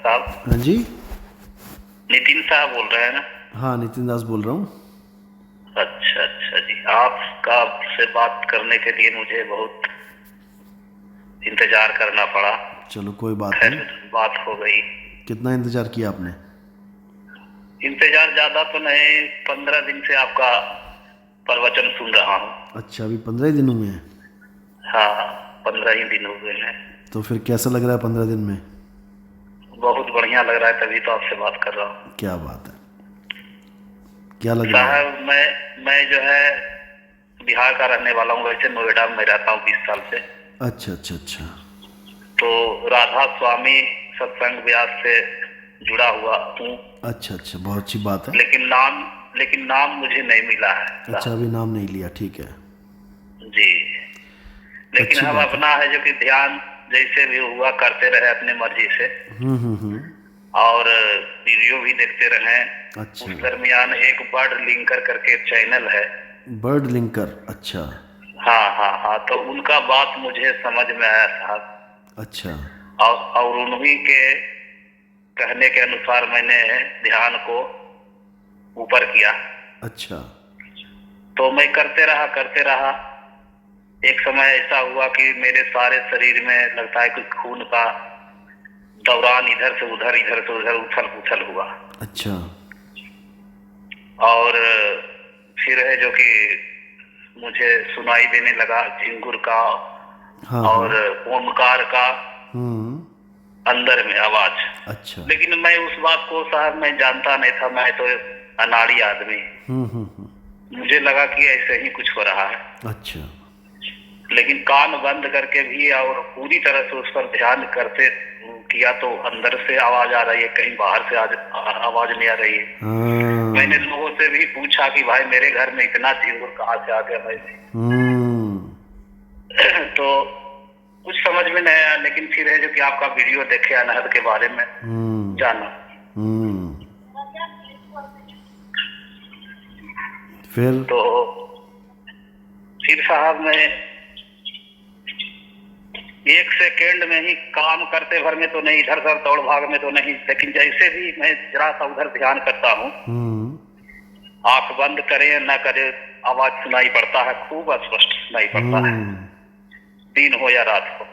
साहब। हाँ जी। नितिन साहब बोल रहे हैं ना? हाँ, नितिन दास बोल रहा हूँ। अच्छा अच्छा जी, आपका से बात करने के लिए मुझे बहुत इंतजार करना पड़ा। चलो कोई बात खैर, नहीं। बात हो गई। कितना इंतज़ार किया आपने? इंतजार ज्यादा तो नहीं, 15 दिन से आपका प्रवचन सुन रहा हूँ। अच्छा, अभी 15 ही दिन हुए हैं? हाँ, 15 ही दिन हो गए हैं। तो फिर कैसा लग रहा है 15 दिन में? बहुत बढ़िया लग रहा है, तभी तो आपसे बात कर रहा हूँ। क्या बात है, क्या लग रहा है? साहब, मैं जो है बिहार का रहने वाला हूँ। वैसे नोएडा में रहता हूँ 20 साल से। अच्छा अच्छा अच्छा। तो राधा स्वामी सत्संग व्यास से जुड़ा हुआ हूँ। अच्छा अच्छा, बहुत अच्छी बात है। लेकिन नाम मुझे नहीं मिला है अच्छा, साहब अभी नाम नहीं लिया, ठीक है। जी। लेकिन अच्छी हम बात है। अपना है जो कि ध्यान जैसे भी हुआ करते रहे अपने मर्जी से, हम्म। और वीडियो भी देखते रहे। अच्छा, उस दरमियान एक बर्ड लिंकर करके चैनल है। बर्ड लिंकर, अच्छा हाँ हाँ हाँ, तो उनका बात मुझे समझ में आया साहब। अच्छा और उन्हीं के कहने के अनुसार मैंने ध्यान को ऊपर किया। अच्छा। तो मैं करते रहा। एक समय ऐसा हुआ कि मेरे सारे शरीर में लगता है कि खून का दौरान इधर से उधर उछल पुछल हुआ। अच्छा। और फिर है जो कि मुझे सुनाई देने लगा झिंगुर का हाँ हाँ। और ओमकार का हम्म। अंदर में आवाज। अच्छा। लेकिन मैं उस बात को साहब मैं जानता नहीं था। मैं तो अनाड़ी आदमी। मुझे लगा कि ऐसे ही कुछ हो रहा है। अच्छा। लेकिन कान बंद करके भी और पूरी तरह से उस पर ध्यान करते किया तो अंदर से आवाज आ रही है, कहीं बाहर से आवाज नहीं आ रही है। हाँ। मैंने लोगों से भी पूछा कि भाई मेरे घर में इतना झिंगुर कहाँ से आ गया। मैं तो कुछ समझ में नहीं आया। लेकिन फिर है जो कि आपका वीडियो देखे अनहद के बारे में जाना। फिर? तो फिर साहब मैं एक सेकेंड में ही, काम करते भर में तो नहीं, इधर उधर दौड़ भाग में तो नहीं, लेकिन जैसे भी मैं जरा सा उधर ध्यान करता हूँ, आंख बंद करे या न करे आवाज सुनाई पड़ता है, खूब स्पष्ट सुनाई पड़ता है, दिन हो या रात हो।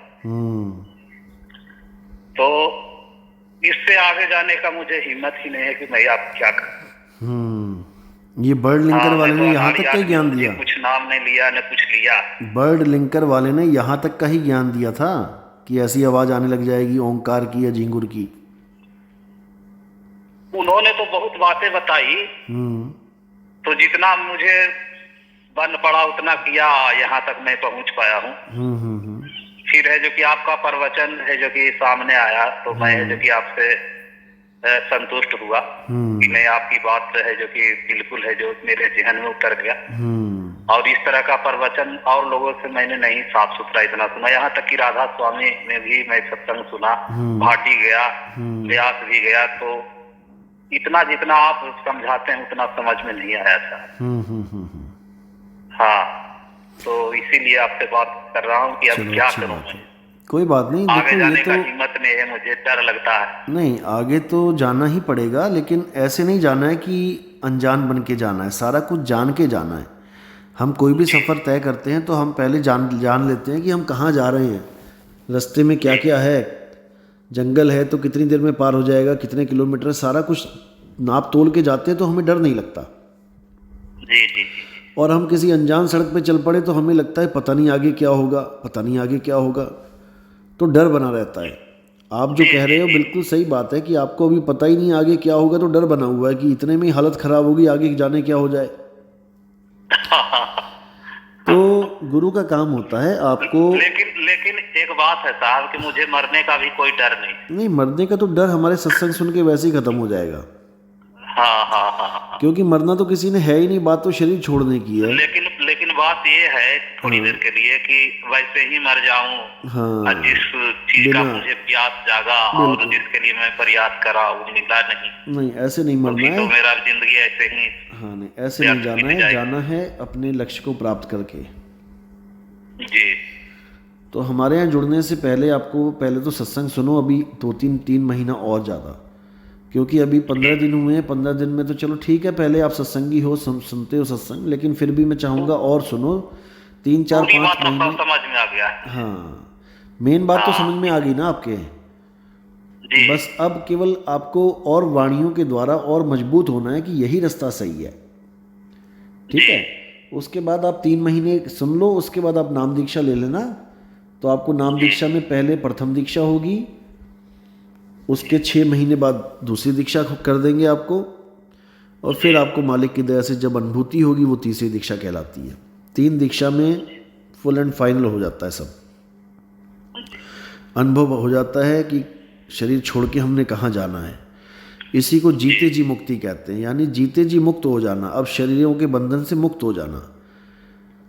तो इससे आगे जाने का मुझे हिम्मत ही नहीं है कि मैं आप क्या करूं। ये बर्ड लिंकर हाँ, मैं वाले तो ने यहाँ अनाड़ी तक का ही आदमी हूं, ज्ञान मुझे दिया? कुछ नाम नहीं लिया न कुछ लिया। बर्ड लिंकर वाले ने यहाँ तक का ही ज्ञान दिया था कि ऐसी आवाज आने लग जाएगी ओंकार की या झिंगुर की? उन्होंने तो बहुत बातें बताई। तो जितना मुझे बन पड़ा उतना किया, यहाँ तक मैं पहुंच पाया हूँ। फिर है जो कि आपका प्रवचन है जो कि सामने आया, तो मैं है जो कि आपसे संतुष्ट हुआ कि नहीं, आपकी बात है जो कि बिल्कुल है जो मेरे जहन में उतर गया। और इस तरह का प्रवचन और लोगों से मैंने नहीं साफ सुथरा इतना सुना। यहाँ तक कि राधा स्वामी में भी मैं सत्संग सुना, भाटी गया, व्यास भी गया, तो इतना जितना आप समझाते हैं उतना समझ में नहीं आया था। हाँ, तो इसीलिए आपसे बात कर रहा हूँ कि अब चलो क्या अच्छी करूँ बात मैं। है। कोई बात नहीं, आगे देखो ये जाने का तो हिम्मत नहीं है, मुझे डर लगता है। नहीं, आगे तो जाना ही पड़ेगा, लेकिन ऐसे नहीं जाना है कि अनजान बन के जाना है, सारा कुछ जान के जाना है। हम कोई भी सफ़र तय करते हैं तो हम पहले जान लेते हैं कि हम कहाँ जा रहे हैं, रास्ते में क्या क्या है, जंगल है तो कितनी देर में पार हो जाएगा, कितने किलोमीटर, सारा कुछ नाप तोल के जाते हैं तो हमें डर नहीं लगता। जी जी जी। और हम किसी अनजान सड़क पे चल पड़े तो हमें लगता है पता नहीं आगे क्या होगा, पता नहीं आगे क्या होगा, तो डर बना रहता है। आप जो कह रहे हो बिल्कुल सही बात है कि आपको अभी पता ही नहीं आगे क्या होगा, तो डर बना हुआ है कि इतने में ही हालत ख़राब होगी, आगे जाने क्या हो जाए। तो गुरु का काम होता है आपको। लेकिन एक बात है साहब कि मुझे मरने का भी कोई डर नहीं। नहीं, मरने का तो डर हमारे सत्संग सुन के वैसे ही ख़त्म हो जाएगा, हाँ हाँ हाँ हाँ। क्योंकि मरना तो किसी ने है ही नहीं, बात तो शरीर छोड़ने की है। लेकिन बात ये है थोड़ी देर के लिए कि वैसे ही मर जाऊं। हाँ, जिस चीज का बिना, मुझे प्यास जागा और बिल्कुल जिसके लिए मैं प्रयास करा वो मिला नहीं, नहीं, ऐसे नहीं तो मरना फिर है। तो मेरा जिंदगी ऐसे ही हाँ नहीं, ऐसे नहीं व्यर्थ जाना बीत है, जाएगी। जाना है अपने लक्ष्य को प्राप्त करके। जी। तो हमारे यहाँ जुड़ने से पहले आपको पहले तो सत्संग सुनो, अभी 2-3 महीना और ज़्यादा, क्योंकि अभी 15 दिन हुए हैं। 15 दिन में तो चलो ठीक है, पहले आप सत्संगी हो, सुनते हो सत्संग, लेकिन फिर भी मैं चाहूँगा और सुनो 3-4-5 पूरी बात आपका महीने। समझ में आ गया है। हाँ, मेन बात तो समझ में आ गई ना आपके। जी बस अब केवल आपको और वाणियों के द्वारा और मजबूत होना है कि यही रास्ता सही है, ठीक है। उसके बाद आप 3 महीने सुन लो, उसके बाद आप नाम दीक्षा ले लेना। तो आपको नाम दीक्षा में पहले प्रथम दीक्षा होगी, उसके 6 महीने बाद दूसरी दीक्षा कर देंगे आपको, और फिर आपको मालिक की दया से जब अनुभूति होगी वो तीसरी दीक्षा कहलाती है। 3 दीक्षा में फुल एंड फाइनल हो जाता है, सब अनुभव हो जाता है कि शरीर छोड़ के हमने कहाँ जाना है। इसी को जीते जी मुक्ति कहते हैं, यानी जीते जी मुक्त हो जाना, अब शरीरों के बंधन से मुक्त हो जाना,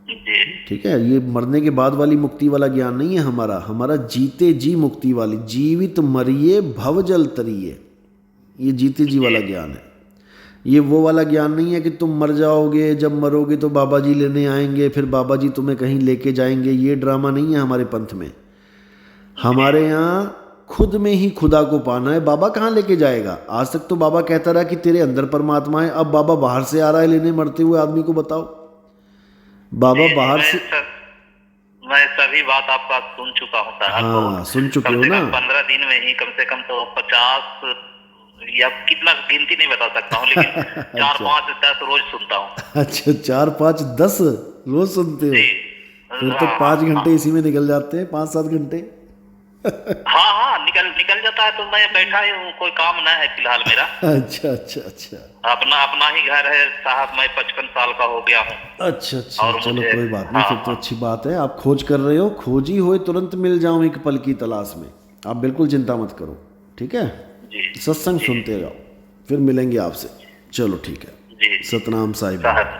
जी ठीक है। ये मरने के बाद वाली मुक्ति वाला ज्ञान नहीं है हमारा जीते जी मुक्ति वाली, जीवित मरिए भव जल तरिए, ये जीते जी वाला ज्ञान है। ये वो वाला ज्ञान नहीं है कि तुम मर जाओगे, जब मरोगे तो बाबा जी लेने आएंगे, फिर बाबा जी तुम्हें कहीं लेके जाएंगे। ये ड्रामा नहीं है हमारे पंथ में। हमारे यहाँ खुद में ही खुदा को पाना है। बाबा कहाँ लेके जाएगा? आज तक तो बाबा कहता रहा कि तेरे अंदर परमात्मा है, अब बाबा बाहर से आ रहा है लेने मरते हुए आदमी को, बताओ। बाबा बाहर से, मैं सभी बात आपका सुन चुका हूँ साहब। हाँ, सुन चुके हो ना। 15 दिन में ही कम से कम तो 50 या कितना गिनती नहीं बता सकता हूँ, लेकिन 4-5-10 रोज सुनता हूँ। अच्छा, 4-5-10 रोज सुनते हो? फिर तो 5 घंटे इसी में निकल जाते हैं, 5-7 घंटे। हाँ, निकल जाता है। तो मैं बैठा ही हूँ, कोई काम ना है फिलहाल मेरा। अच्छा। अपना ही घर है साहब, मैं 55 साल का हो गया हूँ। अच्छा, चलो कोई बात नहीं, फिर तो अच्छी बात है। आप खोज कर रहे हो, खोजी हुए तुरंत मिल जाऊं एक पल की तलाश में। आप बिल्कुल चिंता मत करो, ठीक है। सत्संग सुनते जाओ, फिर मिलेंगे आपसे। चलो ठीक है, जी सतनाम साहिब। साहब।